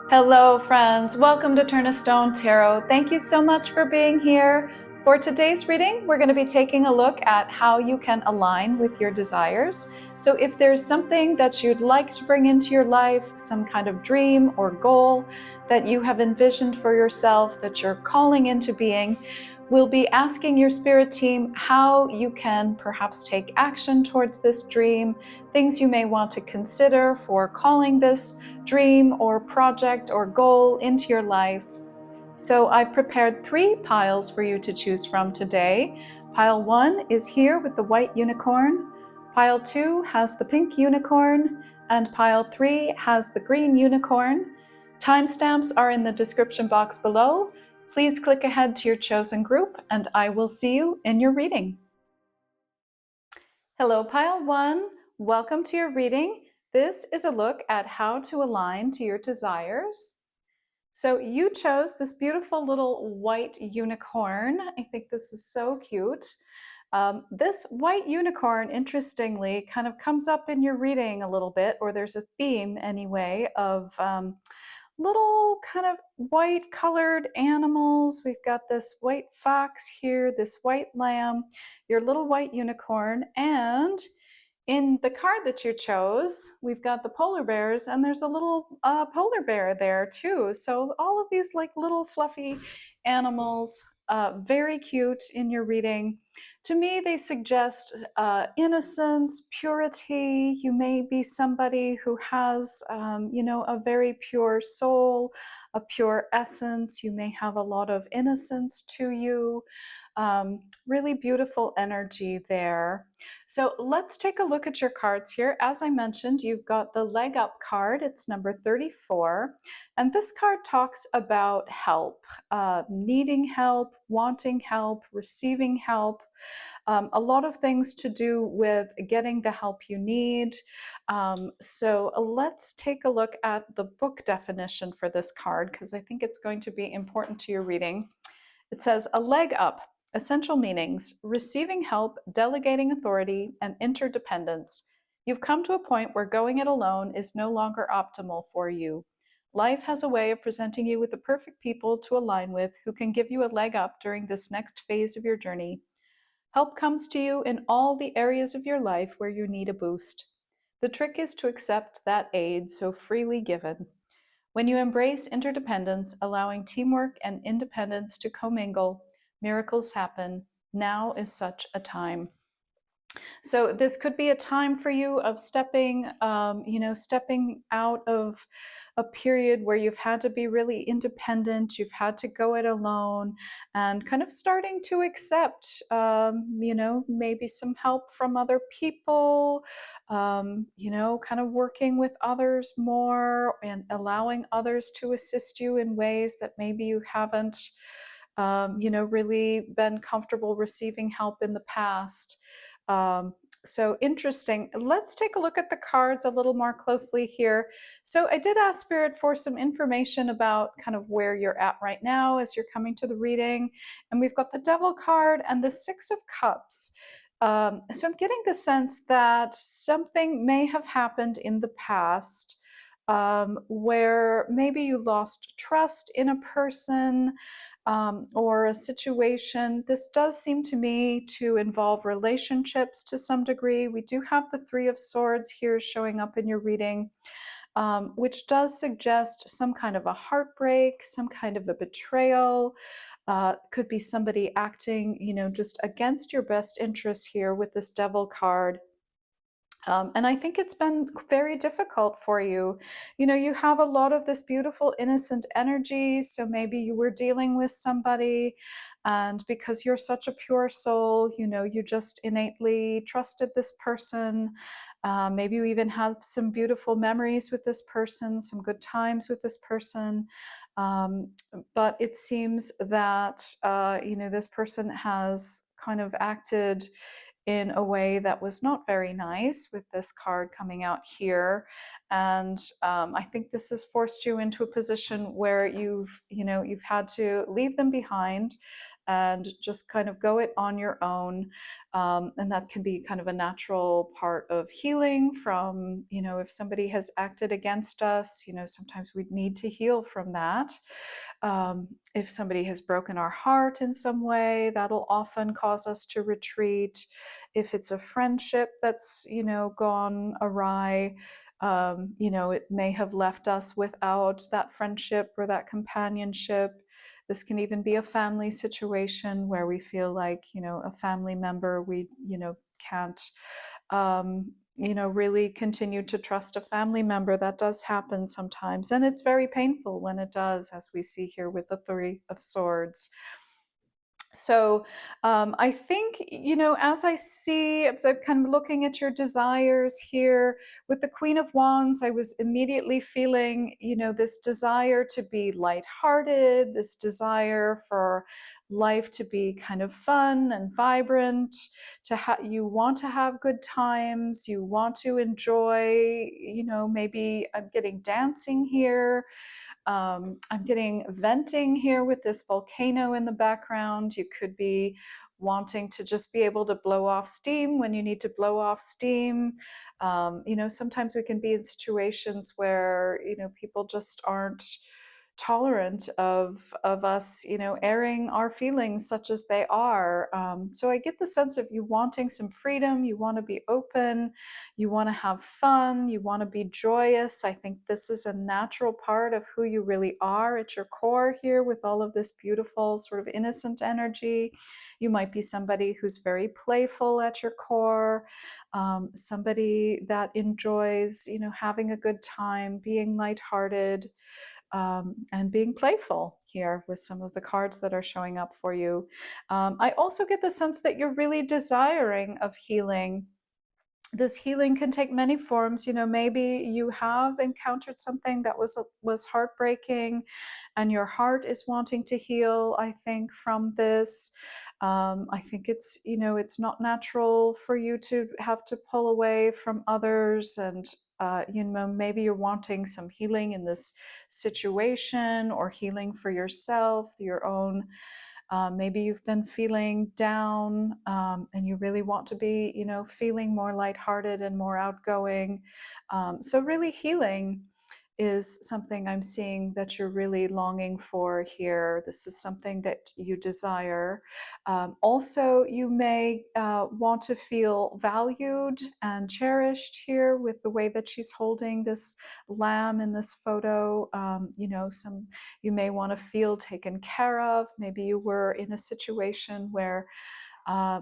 Hello, friends. Welcome to Turn a Stone Tarot. Thank you so much for being here. For today's reading, we're going to be taking a look at how you can align with your desires. So if there's something that you'd like to bring into your life, some kind of dream or goal that you have envisioned for yourself, that you're calling into being, we'll be asking your spirit team how you can perhaps take action towards this dream, things you may want to consider for calling this dream or project or goal into your life. So I've prepared 3 piles for you to choose from today. Pile 1 is here with the white unicorn. Pile 2 has the pink unicorn, and pile 3 has the green unicorn. Timestamps are in the description box below. Please click ahead to your chosen group, and I will see you in your reading. Hello, Pile 1. Welcome to your reading. This is a look at how to align to your desires. So you chose this beautiful little white unicorn. I think this is so cute. This white unicorn, interestingly, kind of comes up in your reading a little bit, or there's a theme anyway, of little kind of white colored animals. We've got this white fox here, this white lamb, your little white unicorn, and in the card that you chose, we've got the polar bears, and there's a little polar bear there too. So all of these like little fluffy animals, very cute in your reading. To me, they suggest innocence, purity. You may be somebody who has, a very pure soul, a pure essence. You may have a lot of innocence to you. Really beautiful energy there. So let's take a look at your cards here. As I mentioned, you've got the leg up card. It's number 34. And this card talks about help, needing help, wanting help, receiving help. A lot of things to do with getting the help you need. So let's take a look at the book definition for this card, because I think it's going to be important to your reading. It says, a leg up. Essential meanings: receiving help, delegating authority, and interdependence. You've come to a point where going it alone is no longer optimal for you. Life has a way of presenting you with the perfect people to align with who can give you a leg up during this next phase of your journey. Help comes to you in all the areas of your life where you need a boost. The trick is to accept that aid so freely given. When you embrace interdependence, allowing teamwork and independence to commingle, miracles happen. Now is such a time. So this could be a time for you of stepping out of a period where you've had to be really independent, you've had to go it alone, and kind of starting to accept, maybe some help from other people, kind of working with others more and allowing others to assist you in ways that maybe you haven't, really been comfortable receiving help in the past. Um, so interesting. Let's take a look at the cards a little more closely here. So I did ask Spirit for some information about kind of where you're at right now as you're coming to the reading. And we've got the Devil card and the Six of Cups. So I'm getting the sense that something may have happened in the past, where maybe you lost trust in a person, or a situation. This does seem to me to involve relationships to some degree. We do have the Three of Swords here showing up in your reading, which does suggest some kind of a heartbreak, some kind of a betrayal. Could be somebody acting, just against your best interests here with this Devil card. And I think it's been very difficult for you. You have a lot of this beautiful, innocent energy. So maybe you were dealing with somebody, and because you're such a pure soul, you just innately trusted this person. Maybe you even have some beautiful memories with this person, some good times with this person. Um, but it seems that, this person has kind of acted in a way that was not very nice with this card coming out here. And I think this has forced you into a position where you've had to leave them behind and just kind of go it on your own. And that can be kind of a natural part of healing from, if somebody has acted against us, sometimes we need to heal from that. If somebody has broken our heart in some way, that'll often cause us to retreat. If it's a friendship that's, gone awry, it may have left us without that friendship or that companionship. This can even be a family situation where we feel like, a family member, we, can't, really continue to trust a family member. That does happen sometimes. And it's very painful when it does, as we see here with the Three of Swords. So I think, as I'm kind of looking at your desires here with the Queen of Wands, I was immediately feeling, this desire to be lighthearted, this desire for life to be kind of fun and vibrant, you want to have good times, you want to enjoy, maybe I'm getting dancing here. I'm getting venting here with this volcano in the background. You could be wanting to just be able to blow off steam when you need to blow off steam. Sometimes we can be in situations where, people just aren't tolerant of us, airing our feelings such as they are. So I get the sense of you wanting some freedom, you want to be open, you want to have fun, you want to be joyous. I think this is a natural part of who you really are at your core here with all of this beautiful sort of innocent energy. You might be somebody who's very playful at your core, somebody that enjoys, having a good time, being lighthearted, and being playful here with some of the cards that are showing up for you. I also get the sense that you're really desiring of healing. This healing can take many forms. Maybe you have encountered something that was heartbreaking, and your heart is wanting to heal, I think, from this. I think it's not natural for you to have to pull away from others, and maybe you're wanting some healing in this situation, or healing for yourself, your own. Maybe you've been feeling down, and you really want to be, feeling more lighthearted and more outgoing. So really healing is something I'm seeing that you're really longing for here. This is something that you desire. Also, you may want to feel valued and cherished here with the way that she's holding this lamb in this photo. You may want to feel taken care of. Maybe you were in a situation where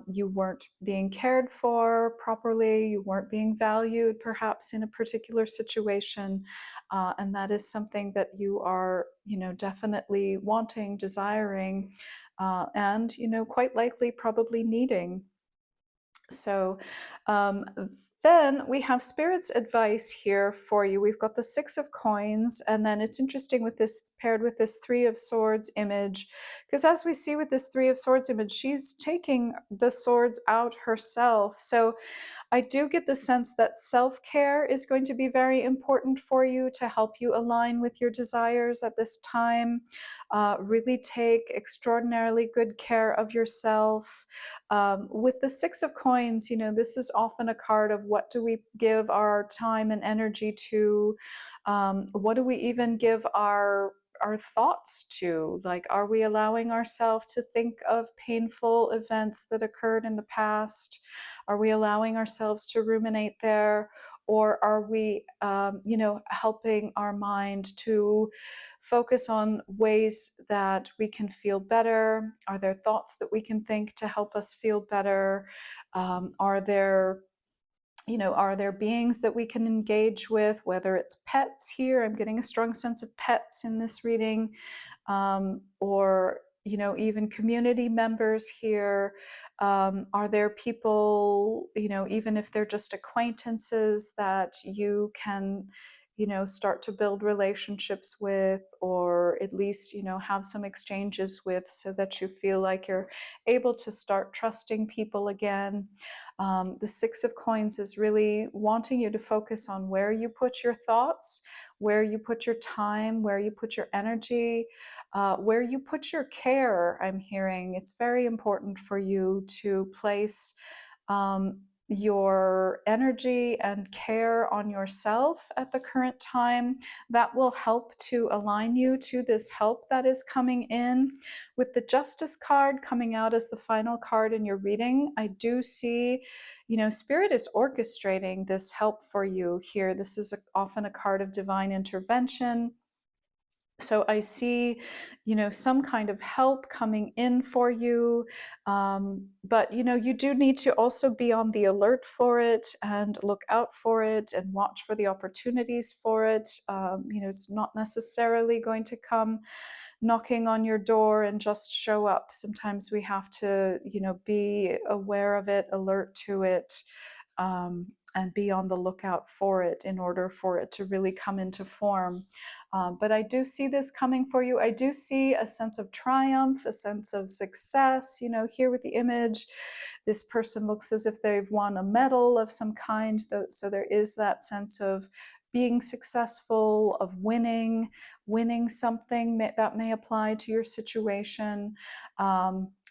you weren't being cared for properly, you weren't being valued perhaps in a particular situation, and that is something that you are, definitely wanting, desiring, and, quite likely probably needing. So then we have Spirit's advice here for you. We've got the Six of Coins, and then it's interesting with this paired with this Three of Swords image, because as we see with this Three of Swords image, she's taking the swords out herself. So I do get the sense that self-care is going to be very important for you to help you align with your desires at this time. Really take extraordinarily good care of yourself. With the Six of Coins, this is often a card of what do we give our time and energy to? What do we even give our thoughts to? Like, are we allowing ourselves to think of painful events that occurred in the past? Are we allowing ourselves to ruminate there? Or are we, helping our mind to focus on ways that we can feel better? Are there thoughts that we can think to help us feel better? Are there beings that we can engage with, whether it's pets here? I'm getting a strong sense of pets in this reading, or even community members here. Are there people, even if they're just acquaintances, that you can start to build relationships with, or at least, have some exchanges with, so that you feel like you're able to start trusting people again. The Six of Coins is really wanting you to focus on where you put your thoughts, where you put your time, where you put your energy, where you put your care. I'm hearing it's very important for you to place um, your energy and care on yourself at the current time. That will help to align you to this help that is coming in. With the Justice card coming out as the final card in your reading, I do see, Spirit is orchestrating this help for you here. This is often a card of divine intervention. So I see, some kind of help coming in for you. But, you do need to also be on the alert for it and look out for it and watch for the opportunities for it. It's not necessarily going to come knocking on your door and just show up. Sometimes we have to, be aware of it, alert to it. And be on the lookout for it in order for it to really come into form. But I do see this coming for you. I do see a sense of triumph, a sense of success. Here with the image, this person looks as if they've won a medal of some kind. So there is that sense of being successful, of winning something that may apply to your situation.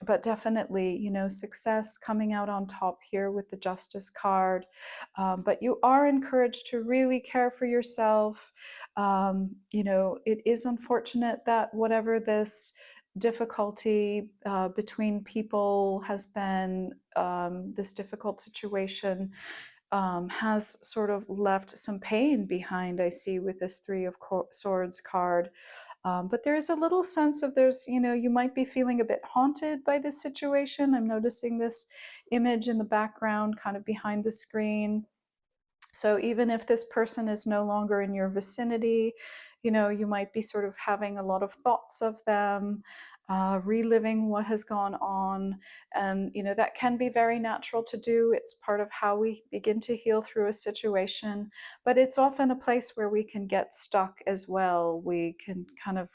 But definitely, success coming out on top here with the Justice card. But you are encouraged to really care for yourself. It is unfortunate that whatever this difficulty between people has been, this difficult situation has sort of left some pain behind, I see, with this Three of Swords card. But there is a little sense of you might be feeling a bit haunted by this situation. I'm noticing this image in the background, kind of behind the screen. So even if this person is no longer in your vicinity, you might be sort of having a lot of thoughts of them, reliving what has gone on. And, that can be very natural to do. It's part of how we begin to heal through a situation. But it's often a place where we can get stuck as well. We can kind of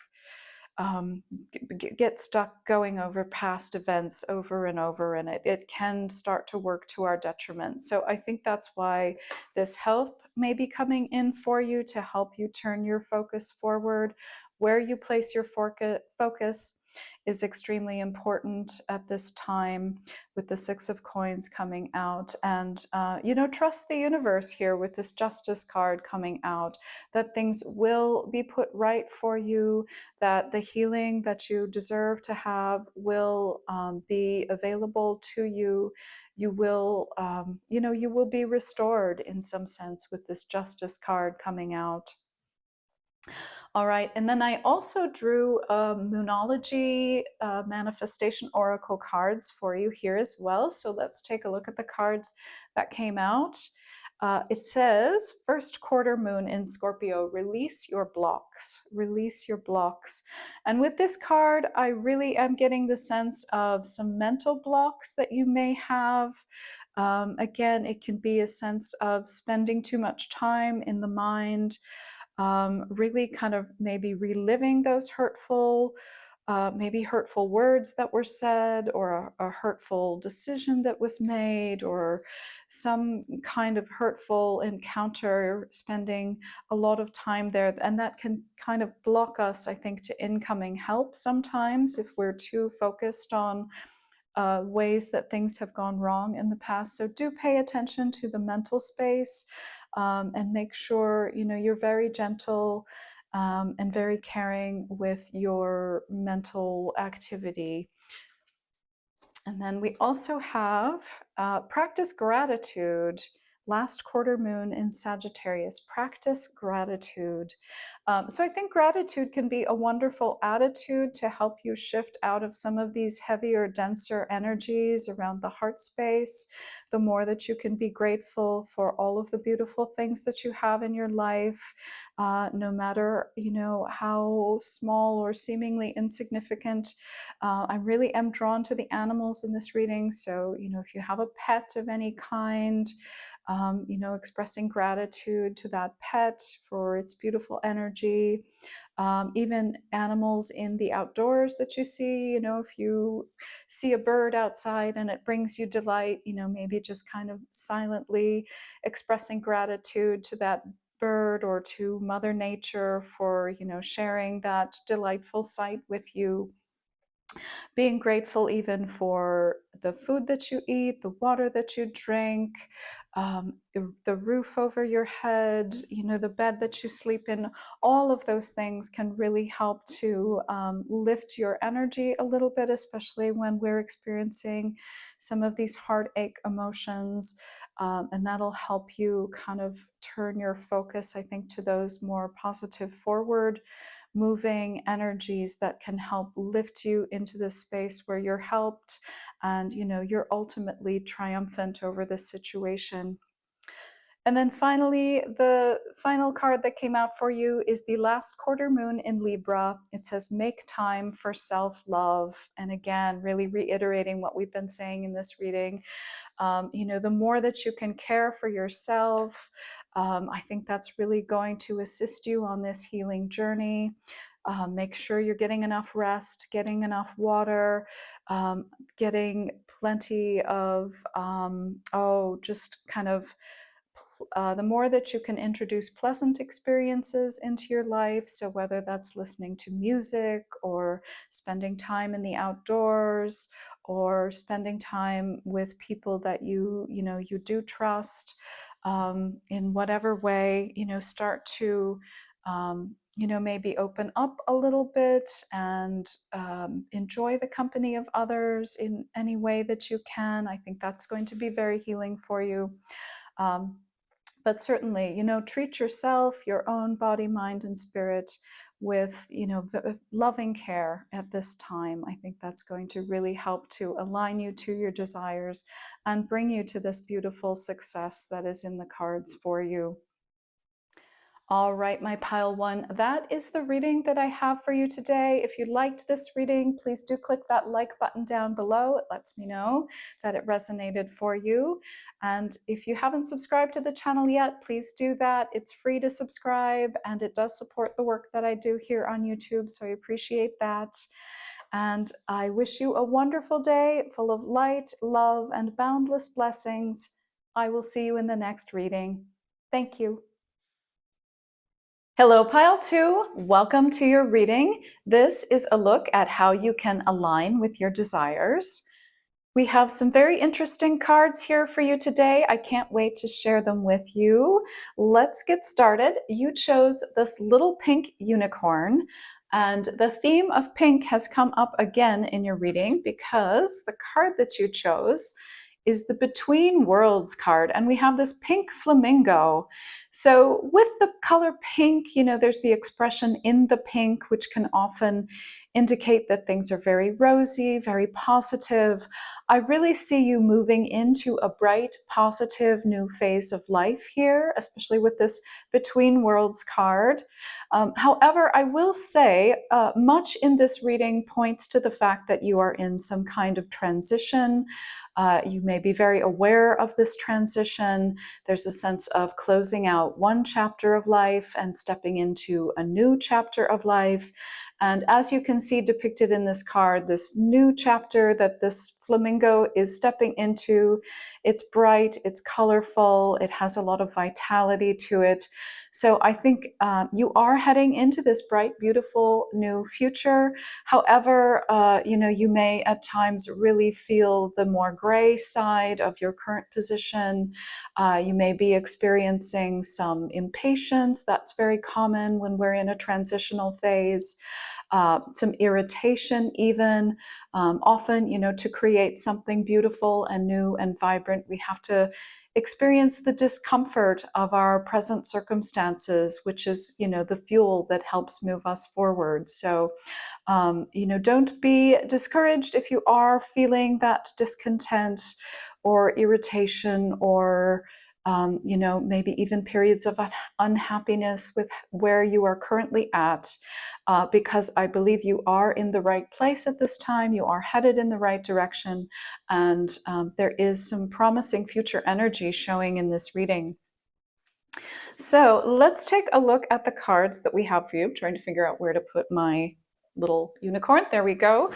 get stuck going over past events over and over, and it can start to work to our detriment. So I think that's why this help may be coming in for you, to help you turn your focus forward. Where you place your focus is extremely important at this time, with the Six of Coins coming out. And, trust the universe here with this Justice card coming out, that things will be put right for you, that the healing that you deserve to have will be available to you. You will, you will be restored in some sense with this Justice card coming out. All right, and then I also drew Moonology Manifestation Oracle cards for you here as well. So let's take a look at the cards that came out. It says, first quarter moon in Scorpio, release your blocks, release your blocks. And with this card, I really am getting the sense of some mental blocks that you may have. Again, it can be a sense of spending too much time in the mind, really kind of maybe reliving those maybe hurtful words that were said, or a hurtful decision that was made, or some kind of hurtful encounter, spending a lot of time there. And that can kind of block us, I think, to incoming help sometimes, if we're too focused on ways that things have gone wrong in the past. So do pay attention to the mental space, and make sure you're very gentle and very caring with your mental activity. And then we also have practice gratitude. Last quarter moon in Sagittarius, practice gratitude. So I think gratitude can be a wonderful attitude to help you shift out of some of these heavier, denser energies around the heart space. The more that you can be grateful for all of the beautiful things that you have in your life, no matter how small or seemingly insignificant. I really am drawn to the animals in this reading. So if you have a pet of any kind, expressing gratitude to that pet for its beautiful energy. Even animals in the outdoors that you see, if you see a bird outside and it brings you delight, maybe just kind of silently expressing gratitude to that bird or to Mother Nature for, sharing that delightful sight with you. Being grateful even for the food that you eat, the water that you drink, the roof over your head, the bed that you sleep in. All of those things can really help to lift your energy a little bit, especially when we're experiencing some of these heartache emotions. And that'll help you kind of turn your focus, I think, to those more positive, forward moving energies that can help lift you into this space where you're helped and you're ultimately triumphant over this situation. And then finally, the final card that came out for you is the last quarter moon in Libra. It says, make time for self-love. And again, really reiterating what we've been saying in this reading. The more that you can care for yourself, I think that's really going to assist you on this healing journey. Make sure you're getting enough rest, getting enough water, getting plenty of, just kind of the more that you can introduce pleasant experiences into your life, so whether that's listening to music or spending time in the outdoors or spending time with people that you do trust, in whatever way, start to maybe open up a little bit and enjoy the company of others in any way that you can. I think that's going to be very healing for you. But certainly, treat yourself, your own body, mind, and spirit with, loving care at this time. I think that's going to really help to align you to your desires and bring you to this beautiful success that is in the cards for you. All right, my pile one, that is the reading that I have for you today. If you liked this reading, please do click that like button down below. It lets me know that it resonated for you. And if you haven't subscribed to the channel yet, please do that. It's free to subscribe and it does support the work that I do here on YouTube, so I appreciate that. And I wish you a wonderful day full of light, love, and boundless blessings. I will see you in the next reading. Thank you. Hello, Pile 2. Welcome to your reading. This is a look at how you can align with your desires. We have some very interesting cards here for you today. I can't wait to share them with you. Let's get started. You chose this little pink unicorn, and the theme of pink has come up again in your reading because the card that you chose is the Between Worlds card, and we have this pink flamingo. So with the color pink, there's the expression in the pink, which can often indicate that things are very rosy, very positive. I really see you moving into a bright, positive new phase of life here, especially with this Between Worlds card. However, I will say much in this reading points to the fact that you are in some kind of transition. You may be very aware of this transition. There's a sense of closing out one chapter of life and stepping into a new chapter of life. And as you can see depicted in this card, this new chapter that this flamingo is stepping into, it's bright, it's colorful, it has a lot of vitality to it. So I think you are heading into this bright, beautiful new future. However, you may at times really feel the more gray side of your current position. You may be experiencing some impatience. That's very common when we're in a transitional phase. Some irritation even. Often, to create something beautiful and new and vibrant, we have to experience the discomfort of our present circumstances, which is, the fuel that helps move us forward. So, don't be discouraged if you are feeling that discontent or irritation or you know, maybe even periods of unhappiness with where you are currently at, because I believe you are in the right place at this time. You are headed in the right direction, and there is some promising future energy showing in this reading. So let's take a look at the cards that we have for you. I'm trying to figure out where to put my little unicorn. There we go.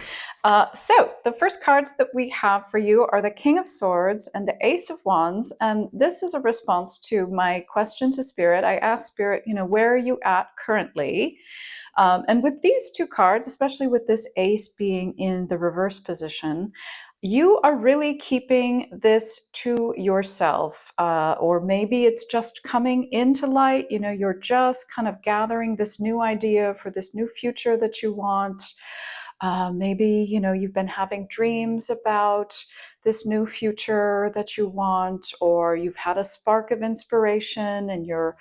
So the first cards that we have for you are the King of Swords and the Ace of Wands. And this is a response to my question to Spirit. I asked Spirit, you know, where are you at currently? And with these two cards, especially with this ace being in the reverse position, you are really keeping this to yourself, or maybe it's just coming into light. You know, you're just kind of gathering this new idea for this new future that you want. Maybe, you know, you've been having dreams about this new future that you want, or you've had a spark of inspiration and you're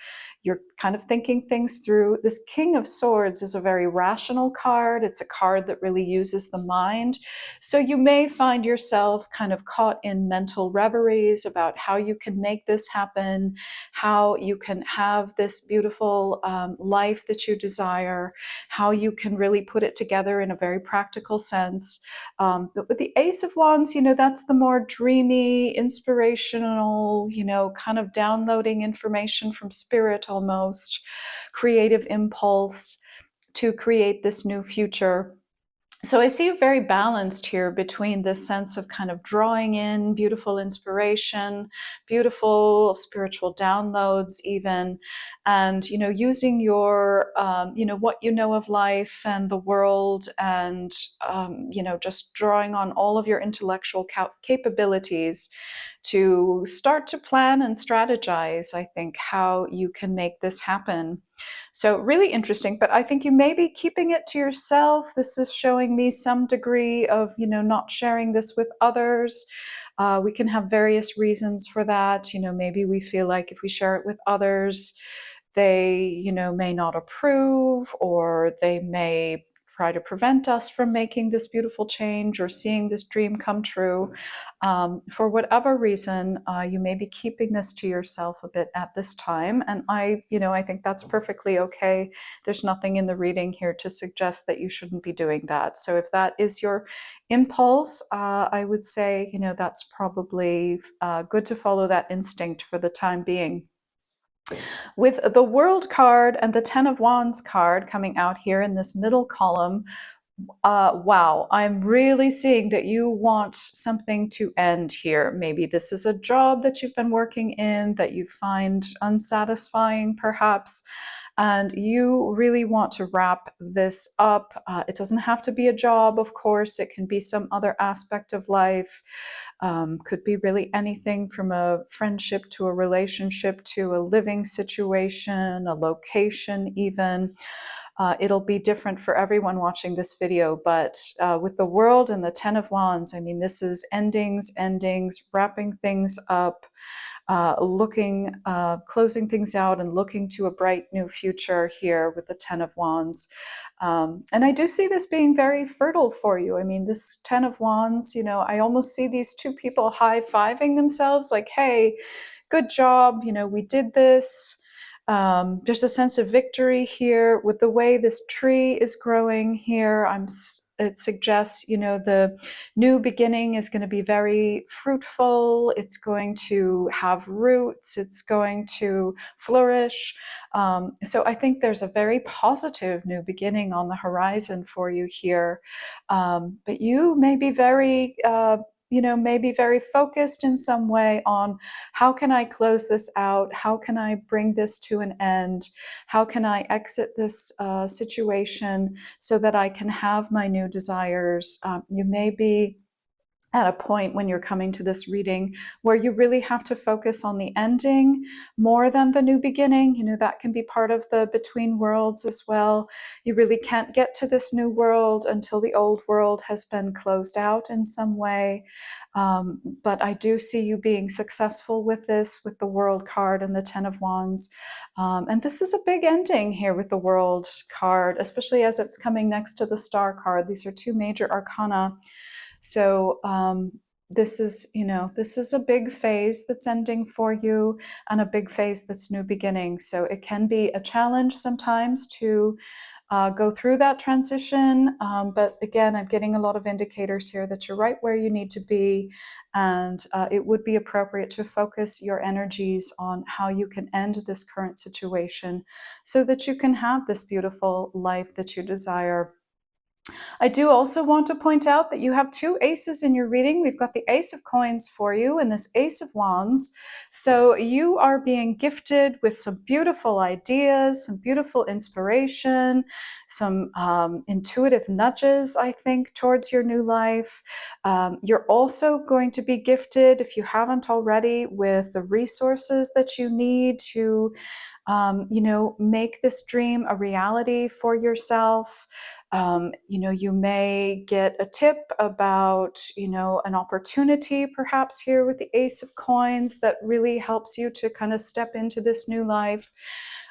kind of thinking things through. This King of Swords is a very rational card. It's a card that really uses the mind. So you may find yourself kind of caught in mental reveries about how you can make this happen, how you can have this beautiful life that you desire, how you can really put it together in a very practical sense. But with the Ace of Wands, you know, that's the more dreamy, inspirational, you know, kind of downloading information from Spirit almost, creative impulse to create this new future. So I see you very balanced here between this sense of kind of drawing in beautiful inspiration, beautiful spiritual downloads even, and, you know, using your, you know, what you know of life and the world, and, you know, just drawing on all of your intellectual capabilities to start to plan and strategize, I think, how you can make this happen. So really interesting, but I think you may be keeping it to yourself. This is showing me some degree of, you know, not sharing this with others. We can have various reasons for that. You know, maybe we feel like if we share it with others, they, you know, may not approve, or they may try to prevent us from making this beautiful change or seeing this dream come true. For whatever reason, you may be keeping this to yourself a bit at this time. And you know, I think that's perfectly okay. There's nothing in the reading here to suggest that you shouldn't be doing that. So if that is your impulse, I would say, you know, that's probably good to follow that instinct for the time being. With the World card and the Ten of Wands card coming out here in this middle column, wow, I'm really seeing that you want something to end here. Maybe this is a job that you've been working in that you find unsatisfying, perhaps, and you really want to wrap this up. It doesn't have to be a job, of course. It can be some other aspect of life. Could be really anything from a friendship to a relationship to a living situation, a location even. It'll be different for everyone watching this video, but with the World and the Ten of Wands, I mean, this is endings, wrapping things up, closing things out and looking to a bright new future here with the Ten of Wands. And I do see this being very fertile for you. I mean, this Ten of Wands, you know, I almost see these two people high-fiving themselves like, hey, good job, you know, we did this. There's a sense of victory here with the way this tree is growing here. It suggests, you know, the new beginning is going to be very fruitful. It's going to have roots. It's going to flourish. So I think there's a very positive new beginning on the horizon for you here. But you may be very you know, maybe very focused in some way on how can I close this out? How can I bring this to an end? How can I exit this situation so that I can have my new desires? You may be at a point when you're coming to this reading where you really have to focus on the ending more than the new beginning. You know, that can be part of the between worlds as well. You really can't get to this new world until the old world has been closed out in some way. But I do see you being successful with this, with the World card and the Ten of Wands. And this is a big ending here with the World card, especially as it's coming next to the Star card. These are two major arcana. So this is, this is a big phase that's ending for you and a big phase that's new beginning. So it can be a challenge sometimes to go through that transition. But again, I'm getting a lot of indicators here that you're right where you need to be. And it would be appropriate to focus your energies on how you can end this current situation so that you can have this beautiful life that you desire. I do also want to point out that you have two aces in your reading. We've got the Ace of Coins for you and this Ace of Wands. So you are being gifted with some beautiful ideas, some beautiful inspiration, some intuitive nudges, I think, towards your new life. You're also going to be gifted, if you haven't already, with the resources that you need to make this dream a reality for yourself. You may get a tip about, an opportunity perhaps here with the Ace of Coins that really helps you to kind of step into this new life.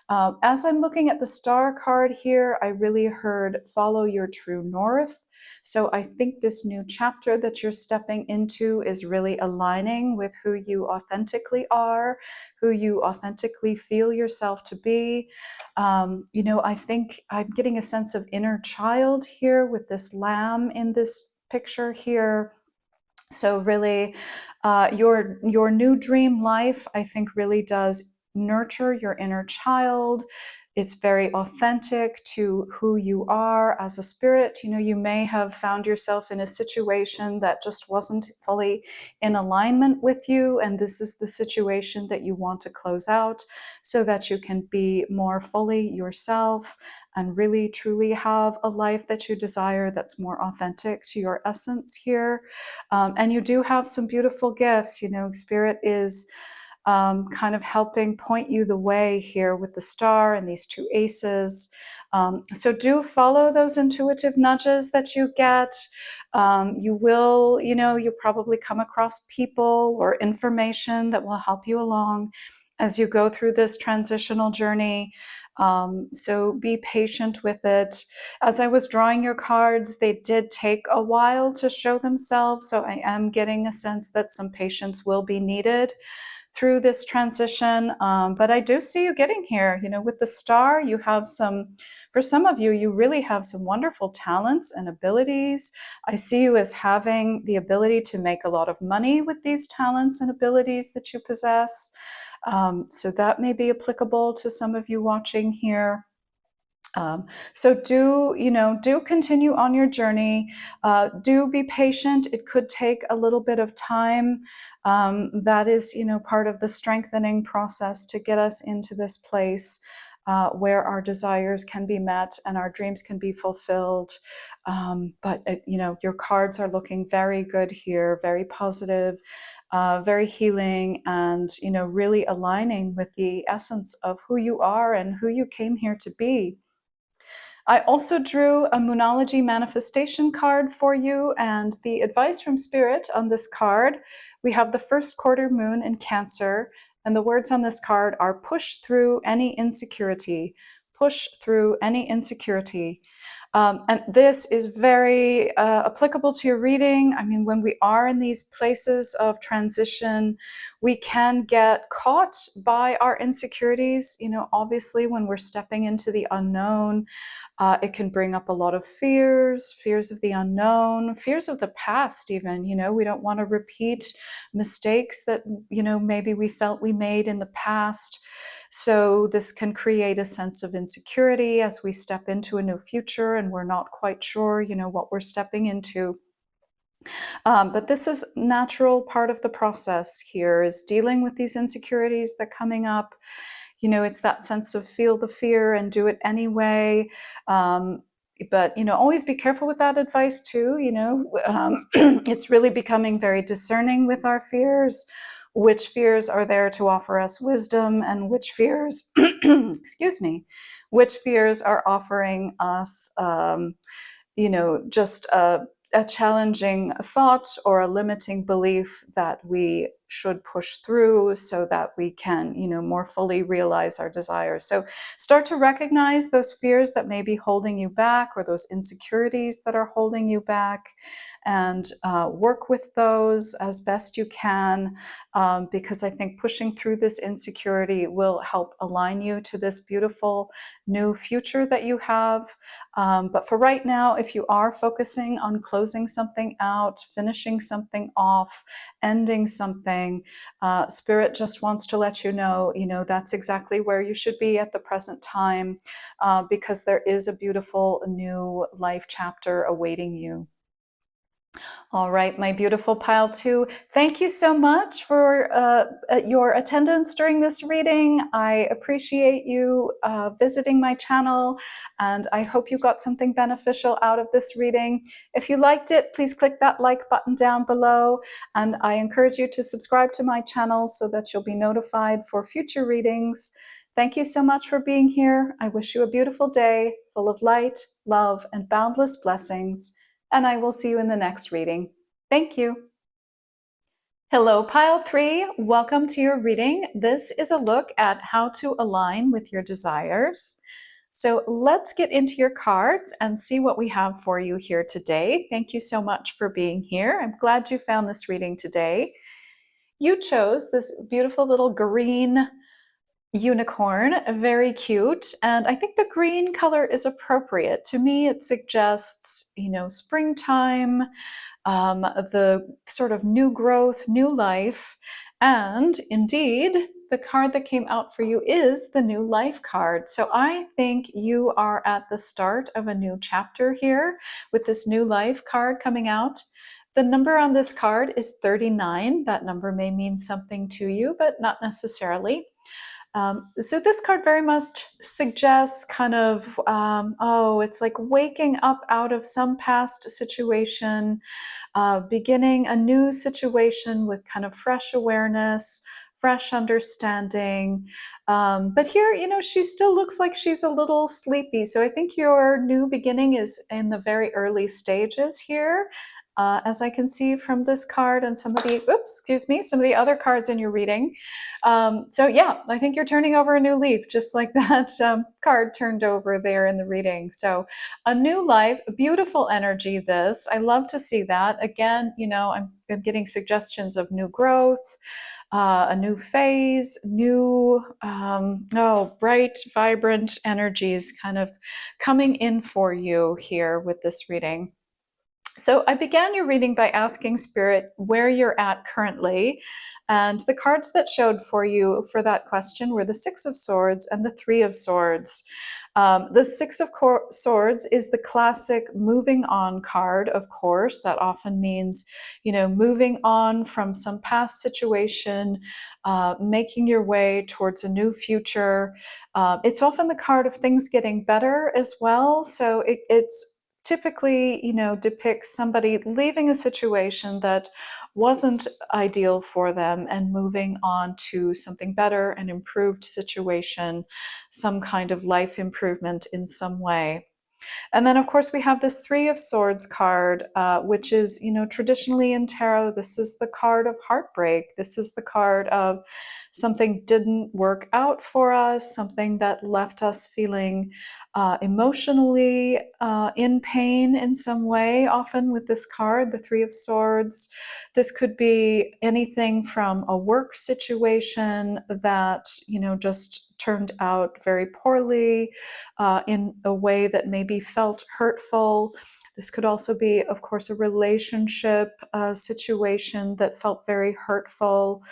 As I'm looking at the star card here, I really heard follow your true north. So I think this new chapter that you're stepping into is really aligning with who you authentically are, who you authentically feel yourself to be. I think I'm getting a sense of inner child here with this lamb in this picture here. So really, your new dream life, I think, really does nurture your inner child. It's very authentic to who you are as a spirit. You may have found yourself in a situation that just wasn't fully in alignment with you, and this is the situation that you want to close out so that you can be more fully yourself and really truly have a life that you desire that's more authentic to your essence here. And you do have some beautiful gifts. Spirit is kind of helping point you the way here with the star and these two aces. So do follow those intuitive nudges that you get. You will, you'll probably come across people or information that will help you along as you go through this transitional journey. So be patient with it. As I was drawing your cards, they did take a while to show themselves. So I am getting a sense that some patience will be needed through this transition. But I do see you getting here. With the star, you have for some of you, you really have some wonderful talents and abilities. I see you as having the ability to make a lot of money with these talents and abilities that you possess. So that may be applicable to some of you watching here. So do continue on your journey. Do be patient. It could take a little bit of time. That is, part of the strengthening process to get us into this place where our desires can be met and our dreams can be fulfilled. But your cards are looking very good here, very positive. Very healing, and really aligning with the essence of who you are and who you came here to be. I also drew a Moonology manifestation card for you, and the advice from Spirit on this card, we have the first quarter moon in Cancer, and the words on this card are push through any insecurity, push through any insecurity. And this is very applicable to your reading. I mean, when we are in these places of transition, we can get caught by our insecurities. Obviously, when we're stepping into the unknown, it can bring up a lot of fears of the unknown, fears of the past even. We don't want to repeat mistakes that, maybe we felt we made in the past. So this can create a sense of insecurity as we step into a new future and we're not quite sure, what we're stepping into. But this is natural part of the process here, is dealing with these insecurities that are coming up. It's that sense of feel the fear and do it anyway. But always be careful with that advice too. It's really becoming very discerning with our fears. Which fears are there to offer us wisdom, and which fears, excuse me, which fears are offering us, just a challenging thought or a limiting belief that we should push through so that we can, more fully realize our desires. So start to recognize those fears that may be holding you back, or those insecurities that are holding you back, and work with those as best you can, because I think pushing through this insecurity will help align you to this beautiful new future that you have. But for right now, if you are focusing on closing something out, finishing something off, ending something, Spirit just wants to let you know, that's exactly where you should be at the present time, because there is a beautiful new life chapter awaiting you. All right, my beautiful pile 2, thank you so much for your attendance during this reading. I appreciate you visiting my channel, and I hope you got something beneficial out of this reading. If you liked it, please click that like button down below, and I encourage you to subscribe to my channel so that you'll be notified for future readings. Thank you so much for being here. I wish you a beautiful day full of light, love, and boundless blessings, and I will see you in the next reading. Thank you. Hello, Pile 3. Welcome to your reading. This is a look at how to align with your desires. So let's get into your cards and see what we have for you here today. Thank you so much for being here. I'm glad you found this reading today. You chose this beautiful little green unicorn, very cute, and I think the green color is appropriate. To me, it suggests, springtime, the sort of new growth, new life, and indeed, the card that came out for you is the new life card. So I think you are at the start of a new chapter here with this new life card coming out. The number on this card is 39. That number may mean something to you, but not necessarily. So this card very much suggests kind of, it's like waking up out of some past situation, beginning a new situation with kind of fresh awareness, fresh understanding. But here, she still looks like she's a little sleepy. So I think your new beginning is in the very early stages here. As I can see from this card and some of the other cards in your reading. So yeah, I think you're turning over a new leaf, just like that card turned over there in the reading. So a new life, beautiful energy this. I love to see that. Again, I'm getting suggestions of new growth, a new phase, new, bright, vibrant energies kind of coming in for you here with this reading. So I began your reading by asking Spirit where you're at currently, and the cards that showed for you for that question were the Six of Swords and the Three of Swords. The Six of Swords is the classic moving on card, of course. That often means, moving on from some past situation, making your way towards a new future. It's often the card of things getting better as well. So it's typically, depicts somebody leaving a situation that wasn't ideal for them and moving on to something better, an improved situation, some kind of life improvement in some way. And then, of course, we have this Three of Swords card, which is, traditionally in tarot, this is the card of heartbreak. This is the card of something didn't work out for us, something that left us feeling emotionally in pain in some way, often with this card, the Three of Swords. This could be anything from a work situation that, just turned out very poorly, in a way that maybe felt hurtful. This could also be, of course, a relationship situation that felt very hurtful.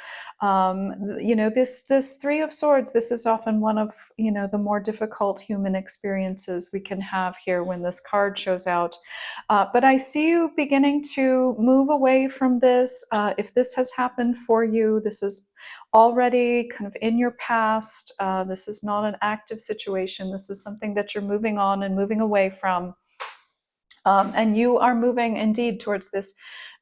This Three of Swords, this is often one of, the more difficult human experiences we can have here when this card shows out. But I see you beginning to move away from this. If this has happened for you, this is already kind of in your past. This is not an active situation. This is something that you're moving on and moving away from. And you are moving indeed towards this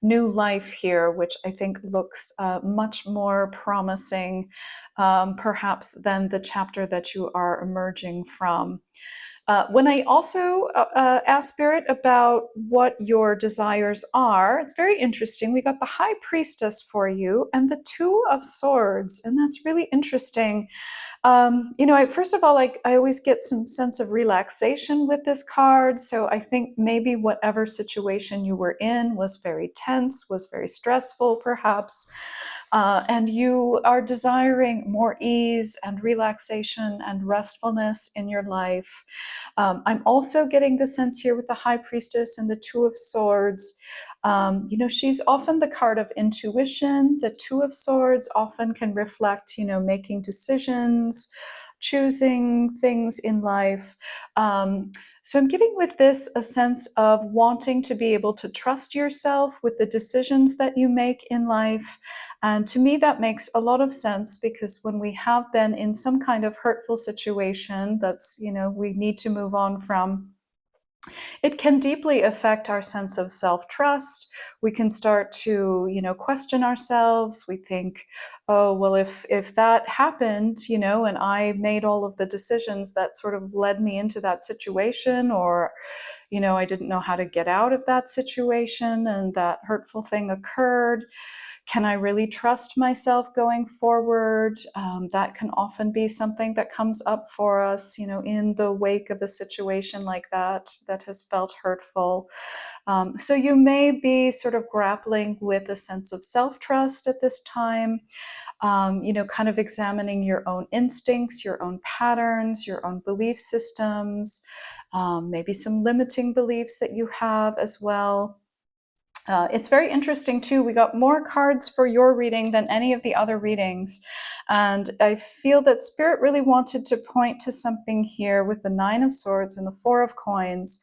new life here, which I think looks much more promising, perhaps, than the chapter that you are emerging from. When I also asked Spirit about what your desires are, it's very interesting. We got the High Priestess for you and the Two of Swords, and that's really interesting. First of all, I always get some sense of relaxation with this card. So I think maybe whatever situation you were in was very tense, was very stressful, perhaps. And you are desiring more ease and relaxation and restfulness in your life. I'm also getting the sense here with the High Priestess and the Two of Swords. She's often the card of intuition. The Two of Swords often can reflect, making decisions, choosing things in life. So I'm getting with this a sense of wanting to be able to trust yourself with the decisions that you make in life. And to me, that makes a lot of sense, because when we have been in some kind of hurtful situation that's, we need to move on from, it can deeply affect our sense of self-trust. We can start to, question ourselves. We think, oh, well, if that happened, and I made all of the decisions that sort of led me into that situation, or, I didn't know how to get out of that situation and that hurtful thing occurred. Can I really trust myself going forward? That can often be something that comes up for us, in the wake of a situation like that has felt hurtful. So you may be sort of grappling with a sense of self-trust at this time, kind of examining your own instincts, your own patterns, your own belief systems, maybe some limiting beliefs that you have as well. It's very interesting too. We got more cards for your reading than any of the other readings. And I feel that Spirit really wanted to point to something here with the Nine of Swords and the Four of Coins.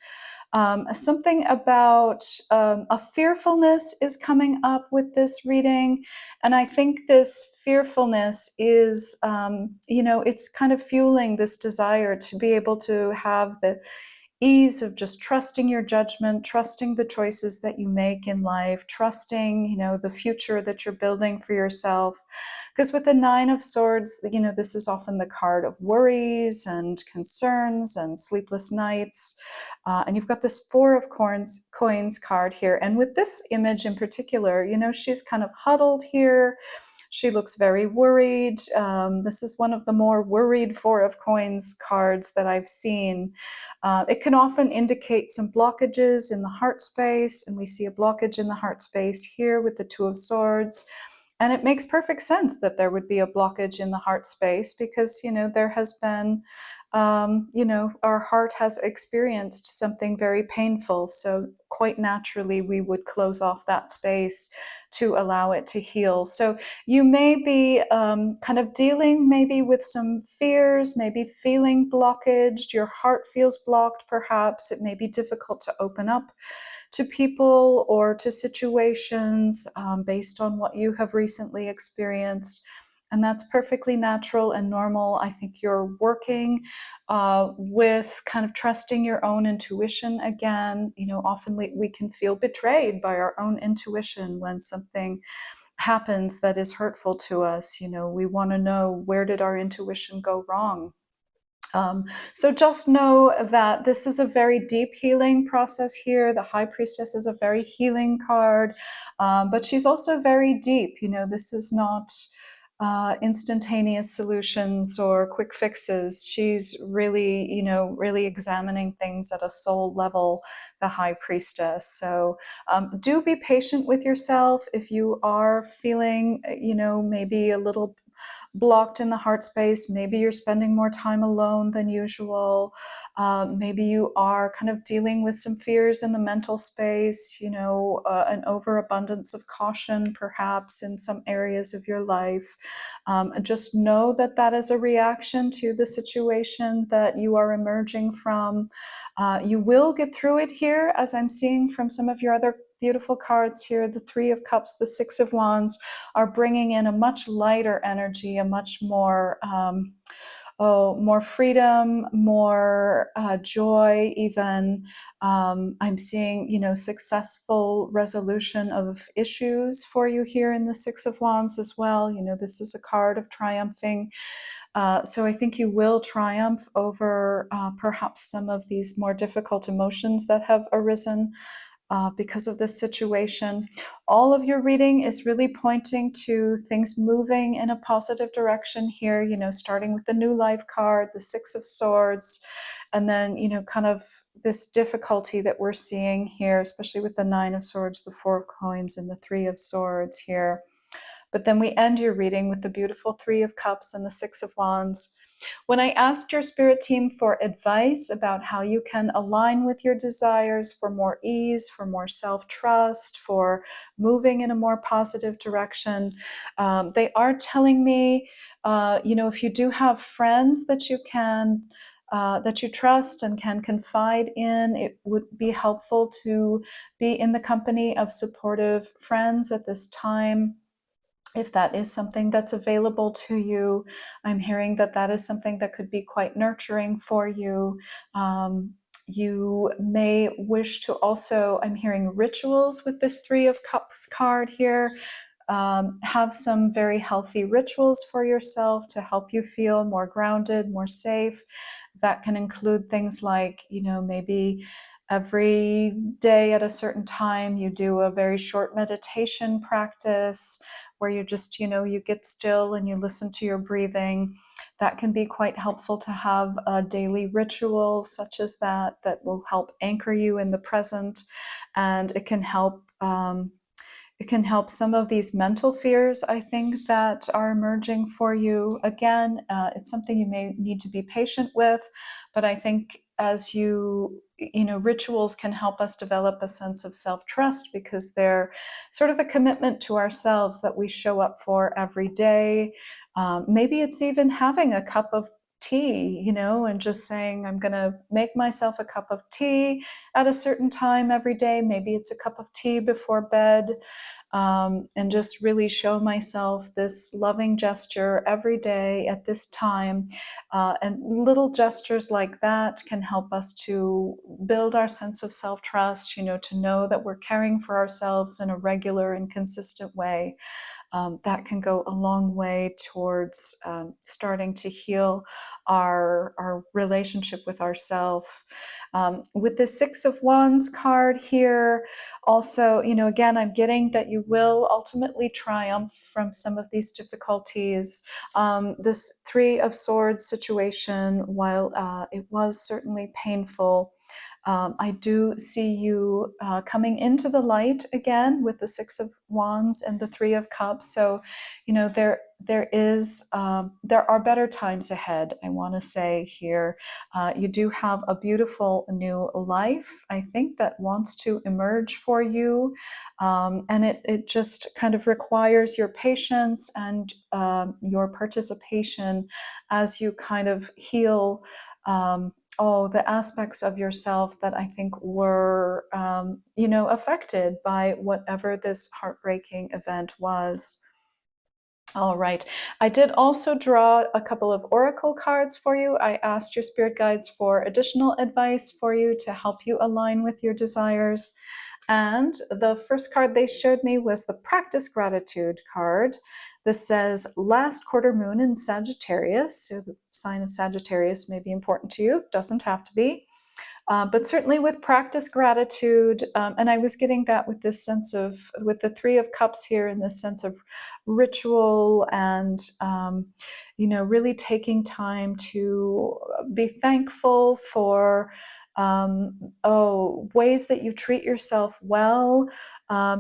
Something about a fearfulness is coming up with this reading. And I think this fearfulness is, it's kind of fueling this desire to be able to have the ease of just trusting your judgment, trusting the choices that you make in life, trusting, the future that you're building for yourself. Because with the Nine of Swords, this is often the card of worries and concerns and sleepless nights. And you've got this Four of Coins card here. And with this image in particular, she's kind of huddled here. She looks very worried. This is one of the more worried Four of Coins cards that I've seen. It can often indicate some blockages in the heart space, and we see a blockage in the heart space here with the Two of Swords. And it makes perfect sense that there would be a blockage in the heart space, because, there has been, our heart has experienced something very painful. So quite naturally, we would close off that space to allow it to heal. So you may be kind of dealing maybe with some fears, maybe feeling blockaged. Your heart feels blocked, perhaps. It may be difficult to open up to people or to situations based on what you have recently experienced. And that's perfectly natural and normal. I think you're working with kind of trusting your own intuition again. Often we can feel betrayed by our own intuition when something happens that is hurtful to us. We want to know, where did our intuition go wrong? So just know that this is a very deep healing process here. The High Priestess is a very healing card, but she's also very deep. This is not instantaneous solutions or quick fixes. She's really, really examining things at a soul level, the High Priestess. So do be patient with yourself if you are feeling, maybe a little blocked in the heart space. Maybe you're spending more time alone than usual. Maybe you are kind of dealing with some fears in the mental space, an overabundance of caution perhaps in some areas of your life. Just know that that is a reaction to the situation that you are emerging from. You will get through it here, as I'm seeing from some of your other beautiful cards here. The Three of Cups, the Six of Wands are bringing in a much lighter energy, a much more more freedom, more joy, even. I'm seeing, successful resolution of issues for you here in the Six of Wands as well. This is a card of triumphing. So I think you will triumph over perhaps some of these more difficult emotions that have arisen because of this situation. All of your reading is really pointing to things moving in a positive direction here, starting with the New Life card, the Six of Swords, and then, kind of this difficulty that we're seeing here, especially with the Nine of Swords, the Four of Coins, and the Three of Swords here. But then we end your reading with the beautiful Three of Cups and the Six of Wands. When I asked your spirit team for advice about how you can align with your desires for more ease, for more self-trust, for moving in a more positive direction, they are telling me, if you do have friends that you can that you trust and can confide in, it would be helpful to be in the company of supportive friends at this time. If that is something that's available to you, I'm hearing that that is something that could be quite nurturing for you. You may wish to also, I'm hearing rituals with this Three of Cups card here. Have some very healthy rituals for yourself to help you feel more grounded, more safe. That can include things like, maybe every day at a certain time you do a very short meditation practice where you just, you get still and you listen to your breathing. That can be quite helpful to have a daily ritual such as that will help anchor you in the present, and it can help some of these mental fears, I think, that are emerging for you. Again, it's something you may need to be patient with, but I think as rituals can help us develop a sense of self-trust because they're sort of a commitment to ourselves that we show up for every day. Maybe it's even having a cup of tea, and just saying, I'm going to make myself a cup of tea at a certain time every day. Maybe it's a cup of tea before bed. And just really show myself this loving gesture every day at this time. And little gestures like that can help us to build our sense of self-trust, to know that we're caring for ourselves in a regular and consistent way. That can go a long way towards starting to heal our relationship with ourselves. With the Six of Wands card here, also, again, I'm getting that you will ultimately triumph from some of these difficulties. This Three of Swords situation, while it was certainly painful, I do see you coming into the light again with the Six of Wands and the Three of Cups. So, there are better times ahead, I want to say here. You do have a beautiful new life, I think, that wants to emerge for you. And it just kind of requires your patience and your participation as you kind of heal the aspects of yourself that I think were, affected by whatever this heartbreaking event was. All right. I did also draw a couple of oracle cards for you. I asked your spirit guides for additional advice for you to help you align with your desires. And the first card they showed me was the Practice Gratitude card. This says last quarter moon in Sagittarius. So the sign of Sagittarius may be important to you. Doesn't have to be. But certainly with practice gratitude, and I was getting that with this sense of, with the Three of Cups here, in this sense of ritual and, really taking time to be thankful for ways that you treat yourself well.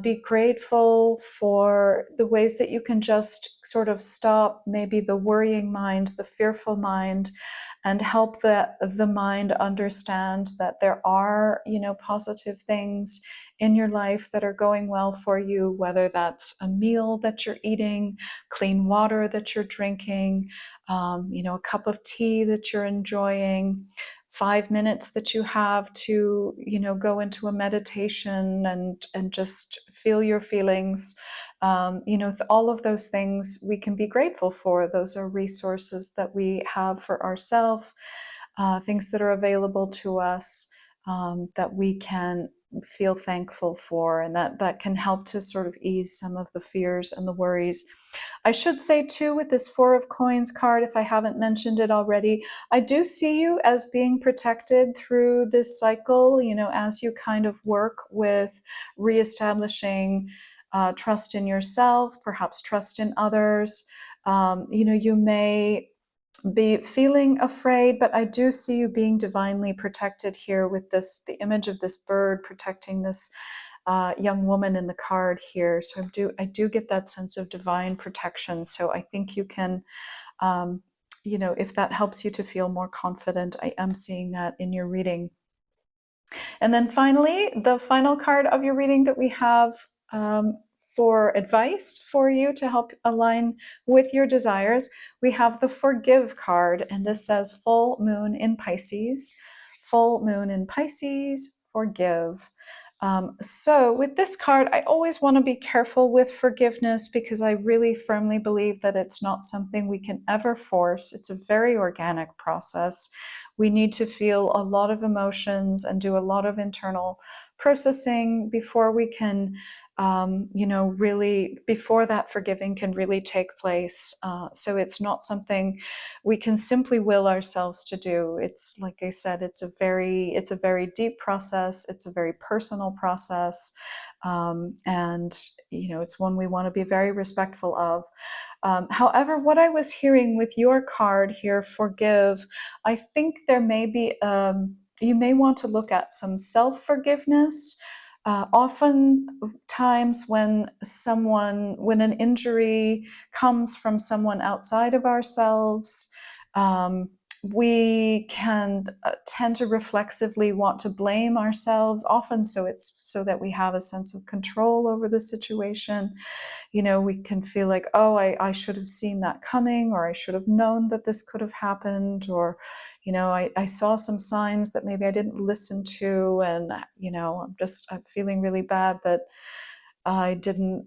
Be grateful for the ways that you can just sort of stop maybe the worrying mind, the fearful mind, and help the mind understand that there are, positive things in your life that are going well for you, whether that's a meal that you're eating, clean water that you're drinking, a cup of tea that you're enjoying. 5 minutes that you have to, go into a meditation and just feel your feelings. All of those things we can be grateful for. Those are resources that we have for ourselves, things that are available to us, that we can feel thankful for, and that can help to sort of ease some of the fears and the worries. I should say too, with this Four of Coins card, if I haven't mentioned it already, I do see you as being protected through this cycle, as you kind of work with reestablishing trust in yourself, perhaps trust in others. You may be feeling afraid, but I do see you being divinely protected here with the image of this bird protecting this young woman in the card here. So I do get that sense of divine protection. So I think you can, if that helps you to feel more confident, I am seeing that in your reading. And then finally, the final card of your reading that we have for advice for you to help align with your desires, we have the Forgive card, and this says full moon in Pisces. Full moon in Pisces, forgive. So with this card, I always want to be careful with forgiveness because I really firmly believe that it's not something we can ever force. It's a very organic process. We need to feel a lot of emotions and do a lot of internal processing before we can, really, before that forgiving can really take place. So it's not something we can simply will ourselves to do. It's, like I said, it's a very deep process. It's a very personal process. And it's one we want to be very respectful of. However, what I was hearing with your card here, Forgive, I think there may be, you may want to look at some self-forgiveness. Oftentimes when an injury comes from someone outside of ourselves, we can tend to reflexively want to blame ourselves, often so it's so that we have a sense of control over the situation. We can feel like, oh, I should have seen that coming, or I should have known that this could have happened, or I saw some signs that maybe I didn't listen to, and I'm feeling really bad that I didn't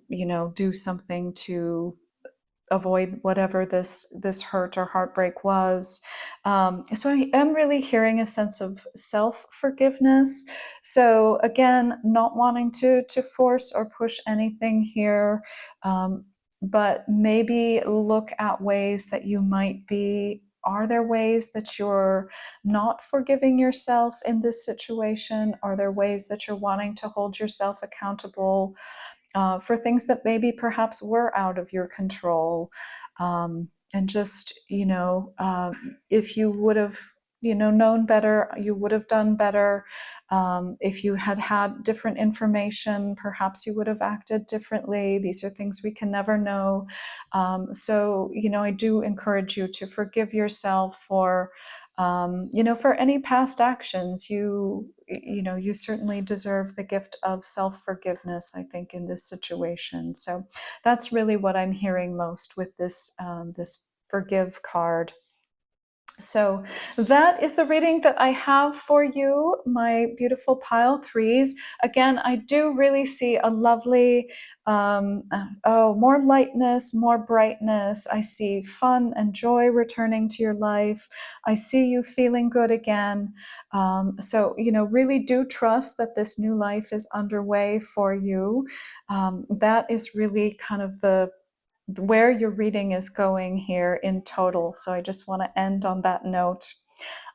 do something to avoid whatever this hurt or heartbreak was. So I am really hearing a sense of self-forgiveness. So again, not wanting to force or push anything here, but maybe look at ways that you might be. Are there ways that you're not forgiving yourself in this situation? Are there ways that you're wanting to hold yourself accountable for things that maybe perhaps were out of your control? And just, if you would have, known better, you would have done better. If you had different information, perhaps you would have acted differently. These are things we can never know. So, I do encourage you to forgive yourself for, for any past actions. You certainly deserve the gift of self-forgiveness, I think, in this situation. So that's really what I'm hearing most with this Forgive card. So that is the reading that I have for you, my beautiful pile threes. Again, I do really see a lovely, more lightness, more brightness. I see fun and joy returning to your life. I see you feeling good again. So, really do trust that this new life is underway for you. That is really kind of where your reading is going here in total. So I just want to end on that note.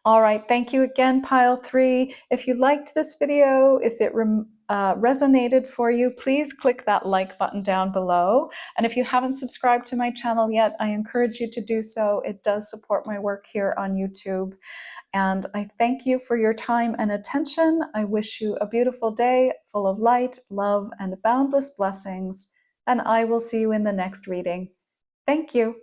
All right, thank you again, pile three. If you liked this video, if it resonated for you, please click that like button down below. And if you haven't subscribed to my channel yet, I encourage you to do so. It does support my work here on YouTube. And I thank you for your time and attention. I wish you a beautiful day full of light, love, and boundless blessings. And I will see you in the next reading. Thank you.